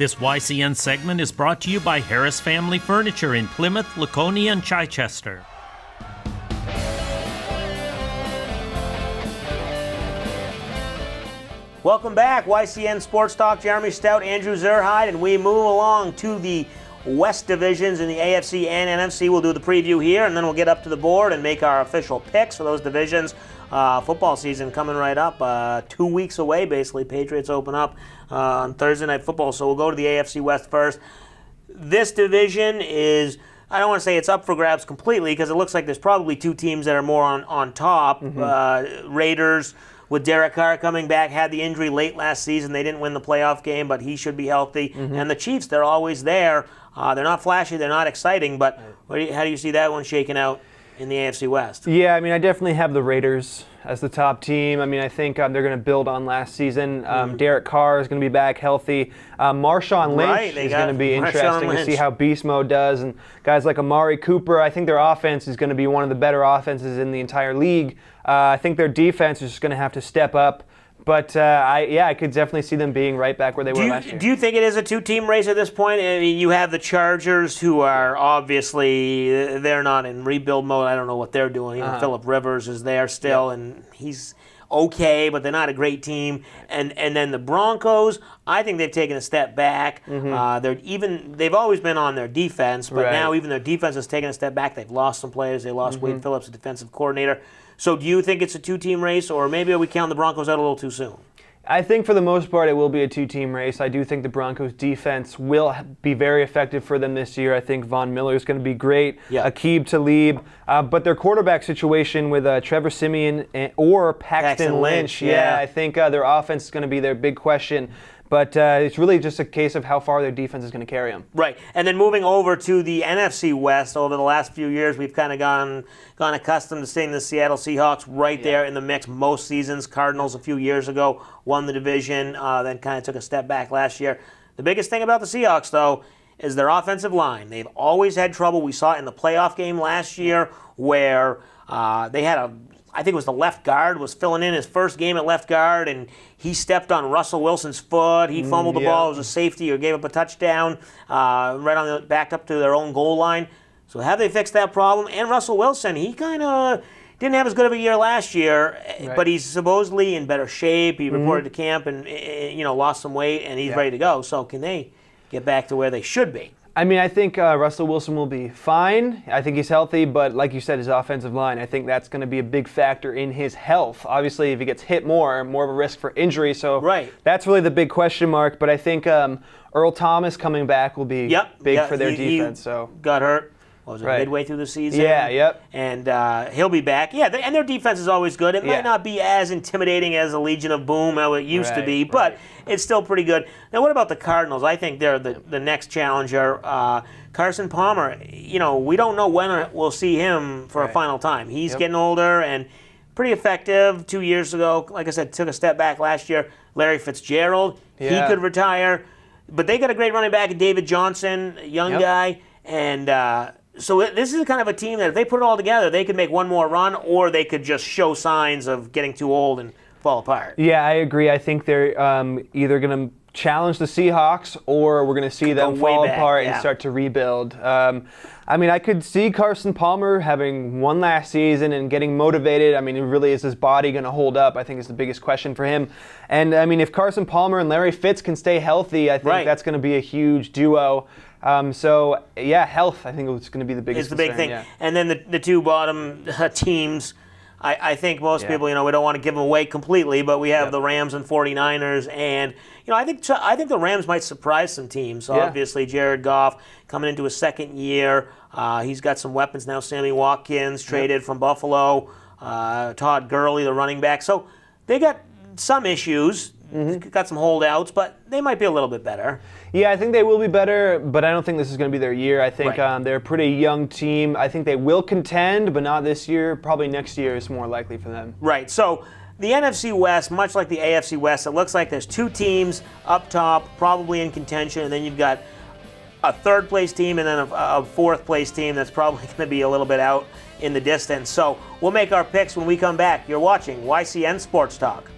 This YCN segment is brought to you by Harris Family Furniture in Plymouth, Laconia, and Chichester. Welcome back, YCN Sports Talk. Jeremy Stout, Andrew Zerhide, and we move along to the West divisions in the AFC and NFC. We'll do the preview here, and then we'll get up to the board and make our official picks for those divisions. Football season coming right up. 2 weeks away, basically. Patriots open up on Thursday Night Football, so we'll go to the AFC West first. This division is, I don't want to say it's up for grabs completely, because it looks like there's probably two teams that are more on top. Raiders, with Derek Carr coming back, had the injury late last season. They didn't win the playoff game, but he should be healthy. And the Chiefs, they're always there. They're not flashy, they're not exciting, but how do you see that one shaking out in the AFC West? Yeah, I mean, I definitely have the Raiders as the top team. I mean, I think they're going to build on last season. Derek Carr is going to be back healthy. Marshawn Lynch is going to be interesting to see how beast mode does. And guys like Amari Cooper, I think their offense is going to be one of the better offenses in the entire league. I think their defense is just going to have to step up. But, I could definitely see them being right back where they were last year. Do you think it is a two-team race at this point? I mean, you have the Chargers, who are obviously, they're not in rebuild mode. I don't know what they're doing. Phillip Rivers is there still, and he's okay, but they're not a great team. And then the Broncos, I think they've taken a step back. They've always been on their defense, but now even their defense has taken a step back. They've lost some players. They lost Wade Phillips, the defensive coordinator. So do you think it's a two-team race, or maybe are we counting the Broncos out a little too soon? I think for the most part it will be a two-team race. I do think the Broncos' defense will be very effective for them this year. I think Von Miller is going to be great. Aqib Talib. But their quarterback situation with Trevor Siemian or Paxton Lynch, I think their offense is going to be their big question. But it's really just a case of how far their defense is going to carry them. Right. And then moving over to the NFC West, over the last few years, we've kind of gone accustomed to seeing the Seattle Seahawks right there in the mix most seasons. Cardinals a few years ago won the division, then kind of took a step back last year. The biggest thing about the Seahawks, though, is their offensive line. They've always had trouble. We saw it in the playoff game last year where they had I think it was the left guard was filling in his first game at left guard, and he stepped on Russell Wilson's foot. He fumbled the ball. It was a safety or gave up a touchdown backed up to their own goal line. So have they fixed that problem? And Russell Wilson, he kind of didn't have as good of a year last year, but he's supposedly in better shape. He reported to camp and lost some weight, and he's ready to go. So can they get back to where they should be? I mean, I think Russell Wilson will be fine. I think he's healthy, but like you said, his offensive line, I think that's going to be a big factor in his health. Obviously, if he gets hit more of a risk for injury. So that's really the big question mark. But I think Earl Thomas coming back will be big for their defense. He got hurt. Was it midway through the season? And he'll be back. And their defense is always good. It might not be as intimidating as the Legion of Boom, how it used to be, but it's still pretty good. Now, what about the Cardinals? I think they're the next challenger. Carson Palmer, we don't know when we'll see him for a final time. He's getting older and pretty effective. 2 years ago, like I said, took a step back last year. Larry Fitzgerald, he could retire. But they got a great running back, David Johnson, a young guy, and so this is kind of a team that if they put it all together, they could make one more run, or they could just show signs of getting too old and fall apart. Yeah, I agree. I think they're either going to challenge the Seahawks, or we're going to see them fall apart and start to rebuild. I mean, I could see Carson Palmer having one last season and getting motivated. I mean, really, is his body going to hold up? I think is the biggest question for him. And, I mean, if Carson Palmer and Larry Fitz can stay healthy, I think that's going to be a huge duo. Health, I think it's going to be the biggest concern. It's the big thing. And then the two bottom teams, I think most people, we don't want to give them away completely, but we have the Rams and 49ers, and I think the Rams might surprise some teams. Obviously, Jared Goff coming into his second year, he's got some weapons now. Sammy Watkins traded from Buffalo, Todd Gurley, the running back. So they got some issues. Got some holdouts, but they might be a little bit better. Yeah, I think they will be better, but I don't think this is going to be their year. I think they're a pretty young team. I think they will contend, but not this year. Probably next year is more likely for them. Right. So the NFC West, much like the AFC West, it looks like there's two teams up top, probably in contention, and then you've got a third-place team and then a fourth-place team that's probably going to be a little bit out in the distance. So we'll make our picks when we come back. You're watching YCN Sports Talk.